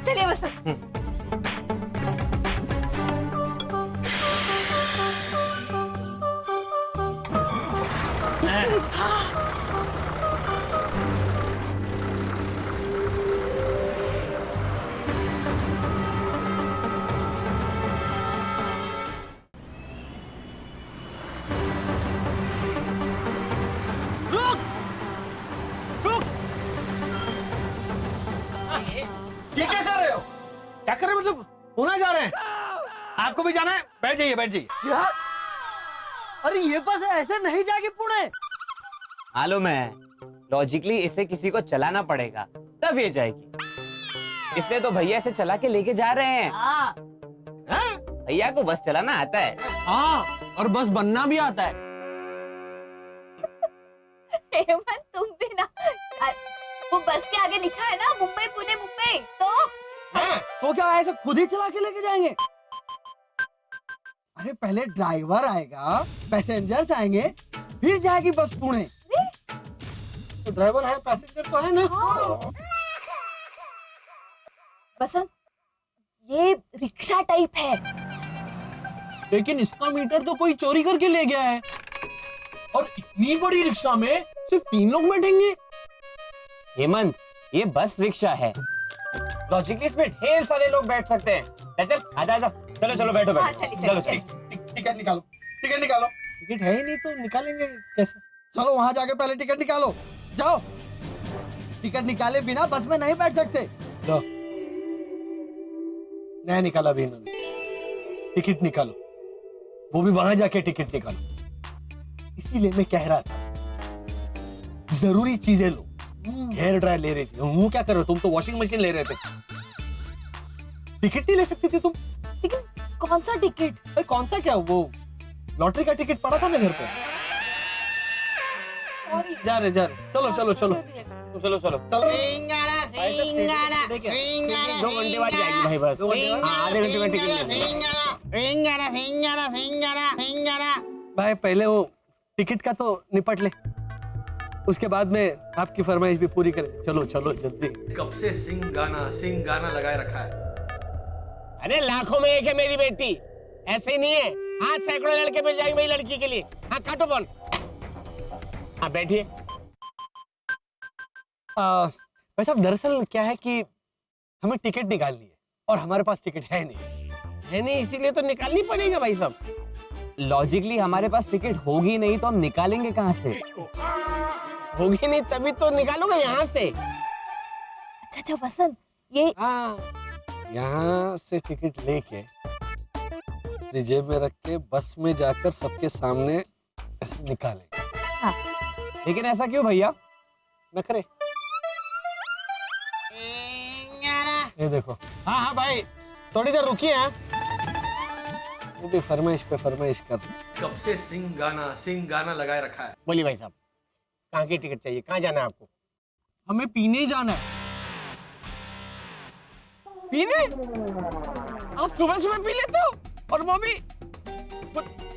चलिए वसंत। ये क्या कर रहे हो? क्या कर रहे हो मतलब? पुणे जा रहे हैं? आपको भी जाना है? बैठ जाइए बैठ जाइए। क्या? अरे ये बस ऐसे नहीं जाएगी पुणे। मालूम है, लॉजिकली इसे किसी को चलाना पड़ेगा तब ये जाएगी। इसलिए तो भैया इसे चला के लेके जा रहे हैं। हाँ। भैया को बस चलाना आता है। हाँ, और बस बनना भी आता है। हेमंत तुम भी ना, वो बस के आगे लिखा है ना मुंबई पुणे मुंबई, तो क्या ऐसे खुद ही चला के लेके जाएंगे? अरे पहले ड्राइवर आएगा, पैसेंजर्स आएंगे, फिर जाएगी बस पुणे। तो ड्राइवर है, पैसेंजर तो है ना? वसंत ये रिक्शा टाइप है। लेकिन इसका मीटर तो कोई चोरी करके ले गया है, और इतनी बड़ी रिक्शा में सिर्फ 3 लोग बैठेंगे। हेमंत, ये बस रिक्शा है, लॉजिकली इसमें ढेर सारे लोग बैठ सकते हैं। चल आजा आजा, चलो चलो बैठो हाँ, बैठो, चलिए, चलो चलिए। चलो। टिकट निकालो, टिकट निकालो। टिकट है ही नहीं तो निकालेंगे कैसे? चलो वहां जाके पहले टिकट निकालो, जाओ। टिकट निकाले बिना बस में नहीं बैठ सकते। लो, नहीं निकाला भी इन्होंने। टिकट निकालो, वो भी वहां जाके टिकट निकालो। इसीलिए मैं कह रहा था जरूरी चीजें लो। हेयर ड्रायर ले रही थी, वो क्या कर रहे हो तुम? तो वॉशिंग मशीन ले रहे थे। टिकट नहीं ले सकती थी तुम? लेकिन कौन सा टिकट? अरे कौन सा क्या, वो लॉटरी का टिकट पड़ा था ना घर पे। जा रहे चलो चलो चलो चलो चलो चलो। 2 घंटे बाद जाएगी भाई बस। आधे घंटे में टिकट भाई पहले वो टिकट का तो निपट ले, उसके बाद में आपकी फरमाइश भी पूरी करें। चलो चलो जल्दी। कब से सिंह गाना लगाए रखा है। अरे लाखों में एक है मेरी बेटी, ऐसे ही नहीं है। हाँ, सैकड़ों लड़के मिल जाएंगे मेरी लड़की के लिए। हाँ, काटो फोन। हाँ, बैठिए। भाई साहब दरअसल क्या है कि हमें टिकट निकालनी है और हमारे पास टिकट है नहीं, इसीलिए तो निकालनी पड़ेगा भाई साहब। लॉजिकली हमारे पास टिकट होगी नहीं तो हम निकालेंगे कहाँ से? होगी नहीं तभी तो निकालूंगा यहाँ से। अच्छा अच्छा वसंत, ये यहाँ से टिकट लेके अपनी जेब में रख के बस में जाकर सबके सामने ऐसे निकालेंगे। हाँ। लेकिन ऐसा क्यों भैया? नखरे। ये देखो। हाँ हाँ भाई थोड़ी देर रुकिए। हाँ, वो भी फरमाइश पे फरमाइश कर। कब से सिंह गाना लगाए रखा है। बोलिए भाई साहब, कहाँ की टिकट चाहिए? कहाँ जाना है आपको? हमें पीने जाना है। पीने? आप सुबह सुबह पी लेते हो, और वो भी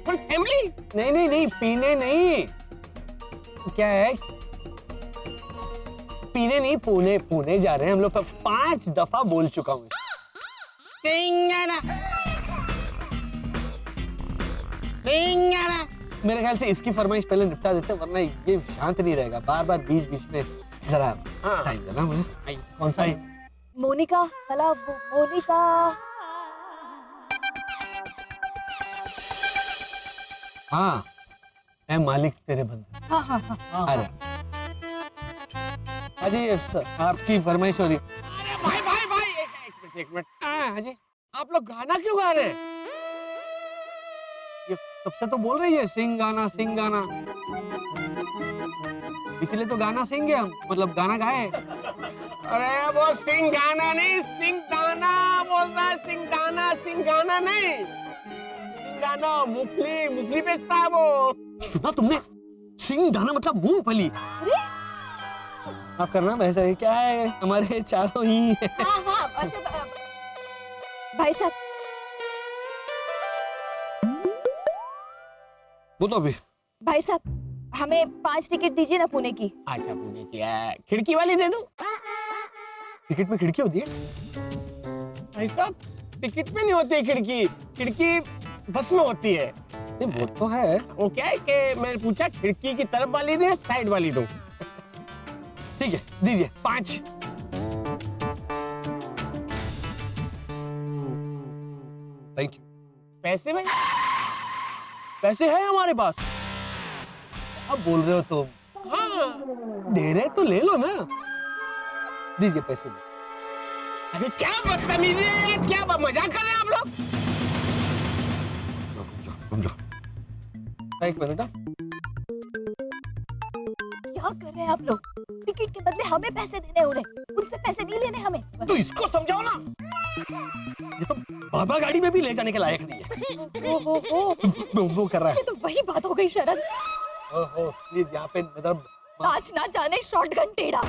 फुल फैमिली? नहीं नहीं नहीं, पीने नहीं। क्या है, पीने नहीं, पुणे पुणे जा रहे हैं हम लोग। 5 दफा बोल चुका हूँ। मेरे ख्याल से इसकी फरमाइश पहले निपटा देते हैं, वरना ये शांत नहीं रहेगा। बार बार बीच बीच में जरा टाइम देना मुझे। कौन सा है? मोनिका वाला, वो मोनिका। हाँ, ऐ मालिक तेरे बंदे। हाँ हाँ हाँ। अरे अजी आपकी फरमाइश हो रही। अरे भाई भाई भाई, एक मिनट। हाँ जी, आप लोग गाना क्यों गा रहे हैं? ये तब से तो बोल रही है सिंग गाना सिंग गाना, इसलिए तो गाना सिंगे हम, मतलब गाना गाए। अरे वो सिंह गाना नहीं, सिंह दाना बोल रहा है। सिंह गाना नहीं, सिंह गाना। मुफली बेचता है वो। सुना तुमने? सिंघाना मतलब मूंगफली। माफ करना, वैसे क्या है, हमारे चारों ही है। हाँ हाँ, अच्छा भाई साहब, बोलो अभी। भाई साहब हमें 5 टिकट दीजिए ना पुणे की। अच्छा, पुणे की है, खिड़की वाली दे दूं? टिकट में खिड़की होती है? भाई साहब, टिकट में नहीं होती खिड़की, खिड़की बस में होती है। नहीं, वो तो है। वो क्या है कि मैंने पूछा खिड़की की तरफ वाली नहीं, साइड वाली दो। ठीक है, दीजिए 5। Thank you. पैसे भाई? पैसे है हमारे पास। अब बोल रहे हो तुम? हाँ। दे रहे तो ले लो ना। दीजिए पैसे। अरे क्या बदतमीजी है यार, क्या मजाक कर रहे हैं आप लोग? एक मिनट। क्या कर रहे हैं आप लोग? टिकट के बदले हमें पैसे देने हैं उन्हें, उनसे पैसे नहीं लेने हमें। तो इसको समझाओ ना, ये तो बाबा गाड़ी में भी ले जाने के लायक नहीं है। वो कर रहा है। ये तो वही बात हो गई शरद। ओहो, प्लीज यहाँ पे मतलब नाच ना जाने शॉटगन टेढ़ा।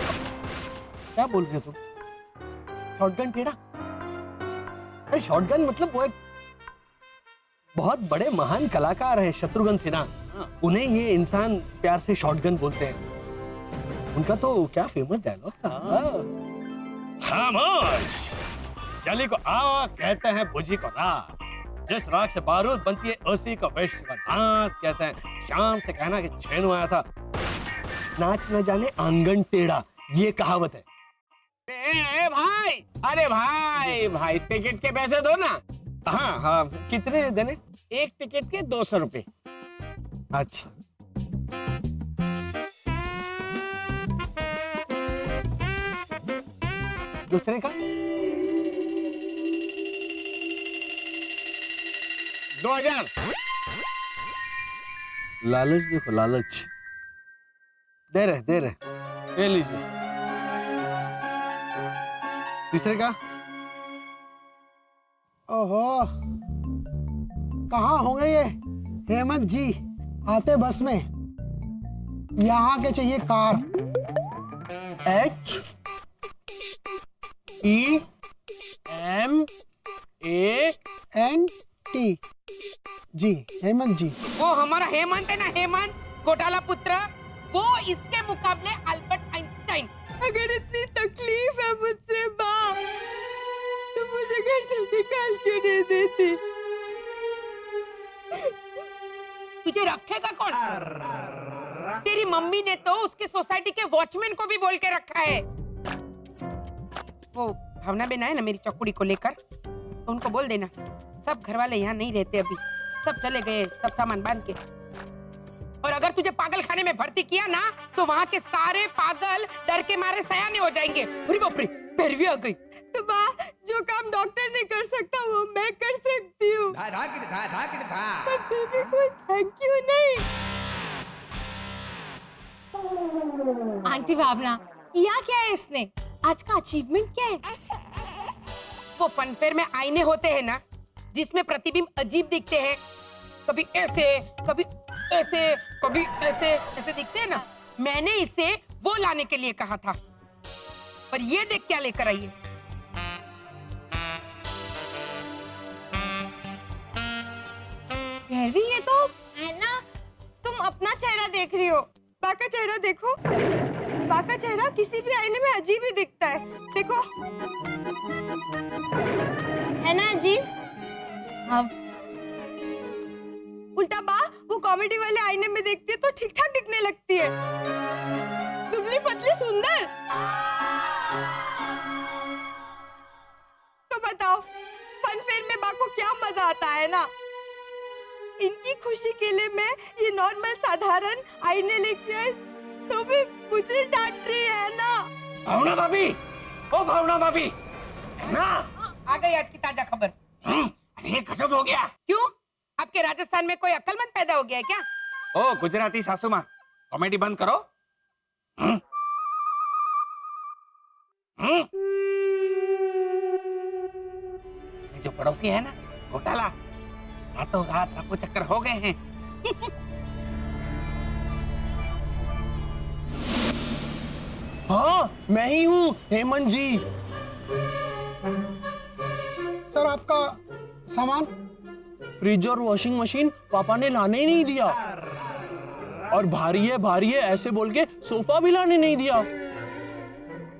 क्या बोल रहे हो तुम? शॉटगन टेढ़ा? अरे शॉटगन मतलब वो एक बहुत बड़े महान कलाकार है, शत्रुघ्न सिन्हा। उन्हें ये इंसान प्यार से शॉटगन बोलते हैं। उनका तो क्या फेमस डायलॉग था। खामोश, जली को आग कहते हैं, बुझी को राख। जिस राख से बारूद बनती है उसी को विश्वनाथ कहते हैं। शाम से कहना कि छेनू आया था, नाच न जाने आंगन टेढ़ा, ये कहावत है। ए भाई, अरे भाई भाई, टिकट के पैसे दो ना। हाँ हाँ, कितने देने? एक टिकट के 200 रुपए। अच्छा, दूसरे का 2000। लालच देखो, लालच। दे रहे, ले लीजिए। तीसरे का? ओहो, कहाँ होंगे ये हेमंत जी? आते बस में, यहाँ के चाहिए कार। HEMANT जी, हेमंत जी। वो हमारा हेमंत है ना, हेमंत घोटाला पुत्र, वो इसके मुकाबले अल्बर्ट आइंस्टाइन। अगर इतनी तकलीफ है मुझसे माँ, तो मुझे घर से निकाल क्यों नहीं देती? तुझे रखेगा कौन? तेरी मम्मी ने तो उसके सोसाइटी के वॉचमैन को भी बोल के रखा है। वो भावना बेना है ना मेरी चौकुड़ी को लेकर, तो उनको बोल देना सब घर वाले यहाँ नहीं रहते, अभी सब चले गए, सब सामान बांध के। और अगर तुझे पागल खाने में भर्ती किया ना, तो वहाँ के सारे पागल डर के मारे सयाने हो जाएंगे। अरे बाप रे, पैरवी आ गई। तो माँ, जो काम डॉक्टर नहीं कर सकता वो मैं कर सकती हूँ। पर फिर भी कोई थैंक यू नहीं। आंटी भावना, किया क्या है इसने? आज का अचीवमेंट क्या है? वो फनफेयर में आईने होते हैं ना, जिसमें प्रतिबिंब अजीब दिखते हैं, कभी ऐसे, कभी ऐसे, कभी ऐसे ऐसे दिखते हैं ना। मैंने इसे वो लाने के लिए कहा था, पर ये देख क्या लेकर आई है। ये तो है ना, तुम अपना चेहरा देख रही हो, बा का चेहरा देखो। बा का चेहरा किसी भी आईने में अजीब ही दिखता है, देखो। है ना अजीब? हाँ। उल्टा बा वो कॉमेडी वाले आईने में देखती है तो ठीक ठाक दिखने लगती है, दुबली पतली सुंदर। तो बताओ, फनफेयर में बा को क्या मजा आता है ना? इनकी खुशी के लिए मैं ये नॉर्मल साधारण आईने लेके आई, तो भी मुझे डांट रही है ना। भावना भाभी, ओ भावना भाभी, ना आ गई आज की ताजा खबर। अरे गजब हो गया। क्यों, आपके राजस्थान में कोई अक्लमंद पैदा हो गया है क्या? ओ गुजराती सासू माँ, कॉमेडी बंद करो। ये जो पड़ोसी है ना, घोटाला, रातों रात रफू चक्कर हो गए हैं। हाँ मैं ही हूँ, हेमंत जी। सर आपका सामान? फ्रिज और वॉशिंग मशीन पापा ने लाने ही नहीं दिया, और भारी है ऐसे बोल के सोफा भी लाने नहीं दिया।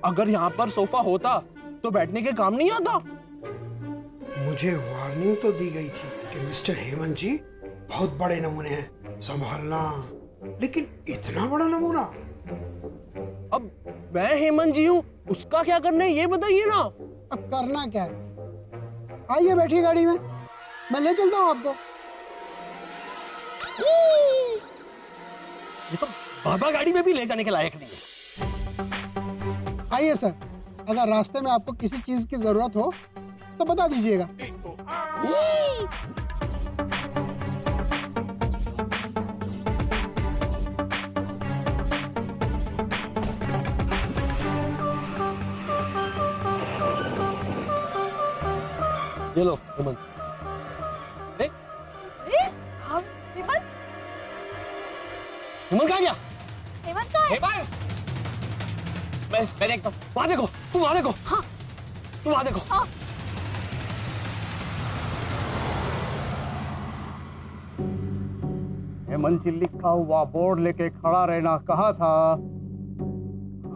अगर यहाँ पर सोफा होता तो बैठने के काम नहीं आता। मुझे वार्निंग तो दी गई थी कि मिस्टर हेमंत जी बहुत बड़े नमूने हैं, संभालना, लेकिन इतना बड़ा नमूना। अब मैं हेमंत जी हूँ, उसका क्या करना है ये बताइए ना। अब करना क्या है? आइए बैठिए गाड़ी में, मैं ले चलता हूँ आपको। ये तो बाबा गाड़ी में भी ले जाने के लायक नहीं है। आइए सर, अगर रास्ते में आपको किसी चीज की जरूरत हो तो बता दीजिएगा। ये लो हेमंत। हेमंत हेमंत कहाँ गया? हेमंत कहाँ है? हेमंत, मैं देखता हूँ। वहां देखो, तुम वहां देखो। हाँ। तुम वहां देखो। हाँ। हेमंत जी लिखा हुआ बोर्ड लेके खड़ा रहना कहा था।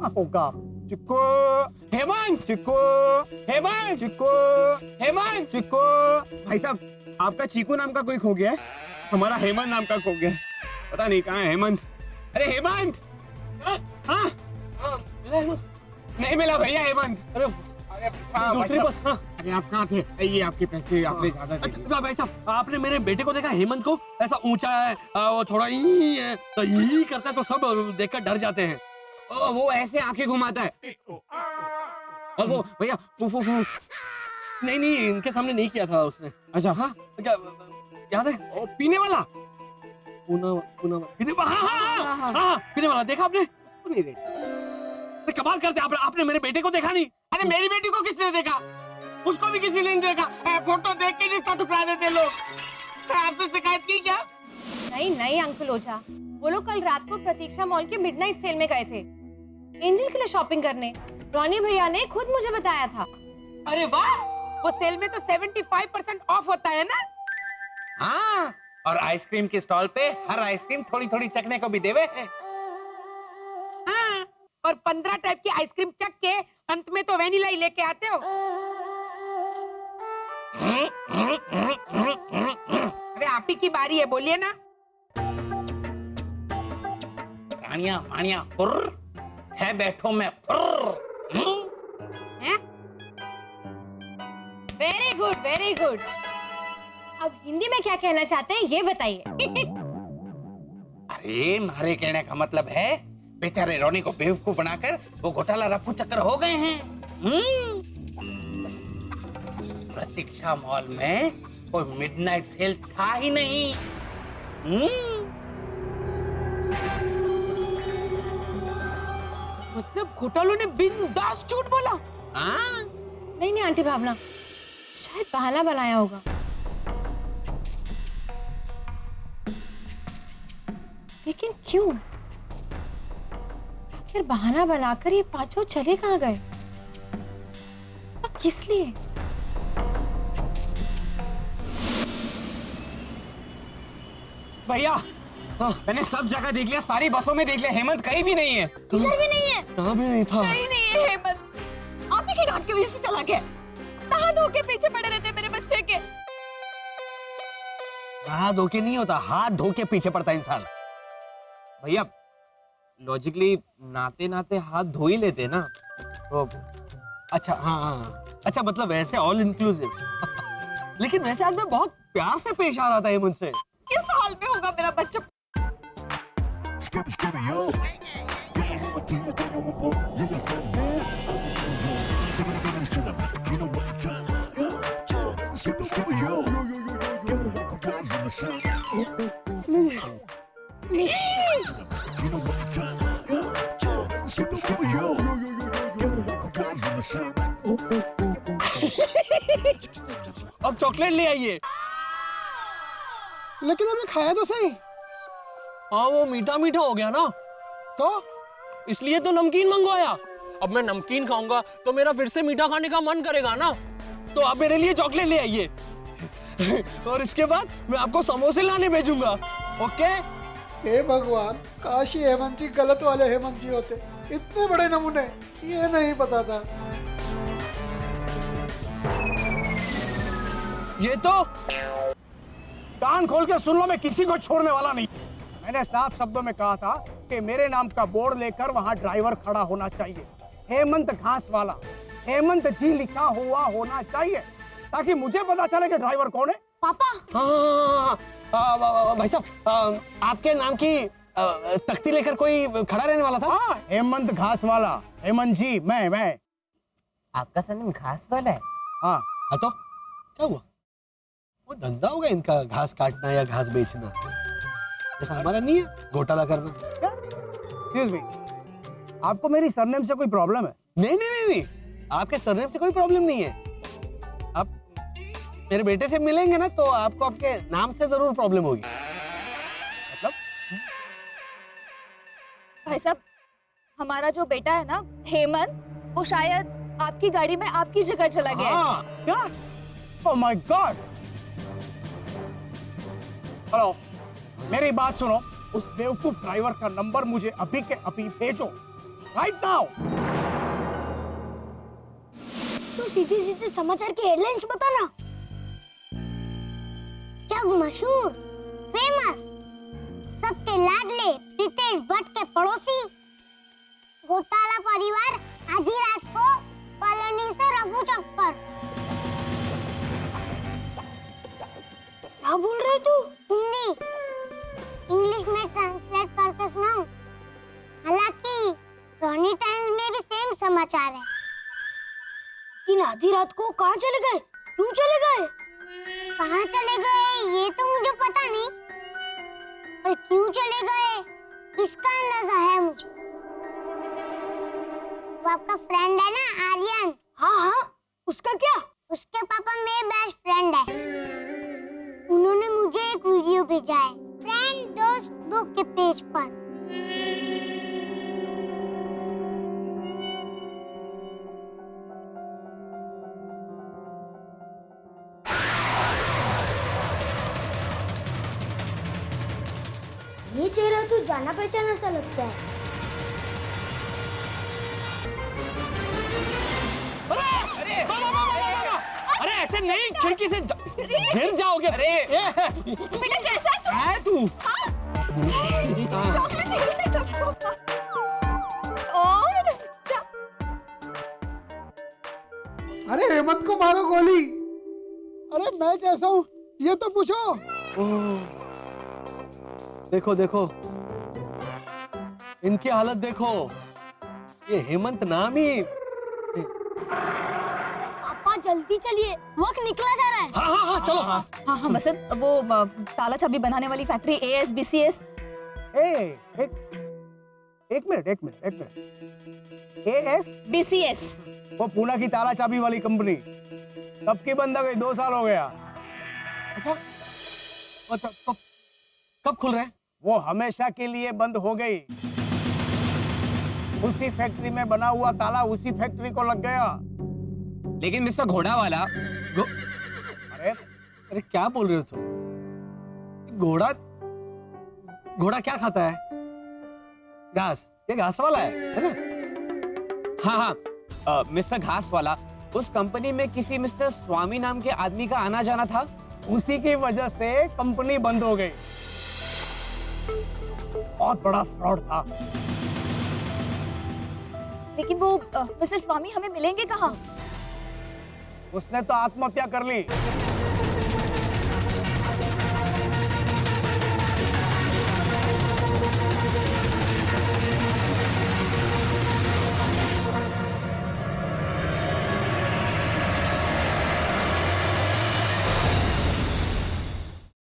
हाँ होगा। चिक्को, हेमंत, चिक्को, हेमंत, चिक्को, हेमंत। चिक्को। भाई साहब, आपका चीकू नाम का कोई खो गया है, हमारा हेमंत नाम का खो गया है। पता नहीं कहाँ है हेमंत। अरे हेमंत, हाँ मिला हेमंत? नहीं मिला भैया हेमंत। अरे दूसरी बस। हाँ। अरे आप कहाँ थे? ये आपके पैसे आपने ज्यादा दे दिए। अच्छा भाई साहब, आपने मेरे बेटे को देखा हेमंत को? ऐसा ऊंचा है, वो थोड़ा ही है, तो यही करता है तो सब देखकर डर जाते हैं। वो ऐसे आंखें घुमाता है। और वो भैया फू नहीं इनके सामने नहीं किया था उसने। अच्छा, हाँ क्या याद है? वो पीने वाला, पूना पीने हाँ पीने वाला देखा आपने? नहीं देखा। कमाल करते आपने मेरे बेटे को देखा नहीं? अरे मेरी बेटी को किसने देखा? उसको भी किसी ने नहीं देखा। फोटो देख के जिसका ठुकरा देते लोग। आपसे शिकायत की क्या? नहीं अंकल ओझा, वो लोग कल रात को प्रतीक्षा मॉल के मिडनाइट सेल में गए थे एंजल के लिए शॉपिंग करने। रॉनी भैया ने खुद मुझे बताया था। अरे वाह, वो सेल में तो 75% ऑफ होता है ना? हाँ, और आइसक्रीम के स्टॉल पे हर आइसक्रीम थोड़ी थोड़ी चखने को भी देवे है। हाँ, और 15 टाइप की आइसक्रीम चख के अंत में तो वेनिला ही लेके आते हो। अरे आप ही की बारी है, बोलिए ना। रानिया मानिया फुर्र है, बैठो मैं फुर्र। Very good. अब हिंदी में क्या कहना चाहते हैं ये बताइए। अरे मारे कहने का मतलब है बेचारे रोनी को बेवकूफ बनाकर वो घोटाला रफू चक्कर हो गए हैं। प्रतीक्षा मॉल में कोई मिडनाइट सेल था ही नहीं। मतलब घोटालों ने बिंदास झूठ बोला? नहीं आंटी भावना, शायद बहाना बनाया होगा। लेकिन क्यों? आखिर बहाना बनाकर ये पांचों चले कहाँ गए और किस लिए? भैया, मैंने सब जगह देख लिया, सारी बसों में देख लिया, हेमंत कहीं भी नहीं है। इधर भी नहीं है। कहाँ भी नहीं था। कहीं नहीं है हेमंत। आप ही के डांट के वजह से चला गया। हाथ धो के पीछे पड़े रहते मेरे बच्चे के। हाथ धो के नहीं होता, हाथ धो के पीछे पड़ता इंसान। भैया लॉजिकली नाते नाते हाथ धो ही लेते ना तो। अच्छा हाँ, अच्छा मतलब वैसे ऑल इंक्लूसिव। लेकिन वैसे आज मैं बहुत प्यार से पेश आ रहा था हेमंत से। किस हाल में होगा मेरा बच्चा? अब चॉकलेट ले आइए। लेकिन अभी खाया तो सही। हाँ वो मीठा मीठा हो गया ना। तो इसलिए तो नमकीन मंगवाया। अब मैं नमकीन खाऊंगा तो मेरा फिर से मीठा खाने का मन करेगा ना, तो आप मेरे लिए चॉकलेट ले आइए। और इसके बाद मैं आपको समोसे लाने भेजूंगा। ओके? हे भगवान, काश ये हेमंत जी गलत वाले हेमंत जी होते। इतने बड़े नमूने, ये नहीं पता था। ये तो कान खोल के सुन लो, मैं किसी को छोड़ने वाला नहीं। मैंने साफ शब्दों में कहा था कि मेरे नाम का बोर्ड लेकर वहां ड्राइवर खड़ा होना चाहिए, हेमंत घास वाला, हेमंत जी लिखा हुआ होना चाहिए, ताकि मुझे पता चले कि ड्राइवर कौन है। पापा, भाई साहब, आपके नाम की तख्ती लेकर कोई खड़ा रहने वाला था। हेमंत घास वाला, हेमंत जी, मैं। आपका सरनेम घास वाला है? हाँ तो क्या हुआ? वो धंधा होगा इनका, घास काटना या घास बेचना, जैसा हमारा नहीं है घोटाला करना। Excuse me, आपको मेरी सरनेम से कोई प्रॉब्लम है? नहीं, आपके सरनेम से कोई प्रॉब्लम नहीं है। आप मेरे बेटे से मिलेंगे ना तो आपको आपके नाम से जरूर प्रॉब्लम होगी। मतलब भाई साहब, हमारा जो बेटा है ना हेमंत, वो शायद आपकी गाड़ी में आपकी जगह चला गया है। क्या? Oh my God. हेलो, मेरी बात सुनो, उस बेवकूफ ड्राइवर का नंबर मुझे अभी के अभी भेजो, राइट नाउ। तू सीधे समाचार की हेडलाइंस बता ना। जग मशहूर, फेमस, सबके लाडले प्रीतेश भट्ट के पड़ोसी घोटाला परिवार आधी रात को कॉलोनी से रफू चौक पर। क्या बोल रहे तू? हिंदी, इंग्लिश में ट्रांसलेट करके सुनाऊं? हालांकि रॉनी टाइम्स में भी सेम समाचार है। इन आधी रात को कहाँ चले गए? क्यों चले गए? कहाँ चले गए ये तो मुझे पता नहीं, पर क्यों चले गए इसका अंदाजा है मुझे। वो आपका फ्रेंड है ना आर्यन? हाँ, उसका क्या? उसके पापा मेरे बेस्ट फ्रेंड है। उन्होंने मुझे एक वीडियो भेजा है फ्रेंड दोस्त बुक के पेज पर। ये चेहरा तो जाना पहचाना सा लगता है। अरे ऐसे नहीं, खिड़की से गिर जाओगे। अरे बेटा कैसा है तू? अरे हेमंत को मारो गोली। अरे मैं कैसा हूँ ये तो पूछो। देखो, इनकी हालत देखो, ये हेमंत नाम ही। पापा जल्दी चलिए, वक्त निकला जा रहा है। हाँ, चलो। हाँ बसंत, वो ताला चाबी बनाने वाली फैक्ट्री ASBCS। एक मिनट। ASBCS, वो पूना की ताला चाबी वाली कंपनी कब की बंद हो गई? 2 साल हो गया। अच्छा, कब खुल रहे हैं? वो हमेशा के लिए बंद हो गई। उसी फैक्ट्री में बना हुआ ताला उसी फैक्ट्री को लग गया। लेकिन मिस्टर घोड़ा वाला अरे क्या बोल रहे हो तुम? घोड़ा क्या खाता है? घास। ये घास वाला है ना? हाँ, मिस्टर घास वाला, उस कंपनी में किसी मिस्टर स्वामी नाम के आदमी का आना जाना था। उसी की वजह से कंपनी बंद हो गई। बहुत बड़ा फ्रॉड था। लेकिन वो मिस्टर स्वामी हमें मिलेंगे कहाँ? उसने तो आत्महत्या कर ली।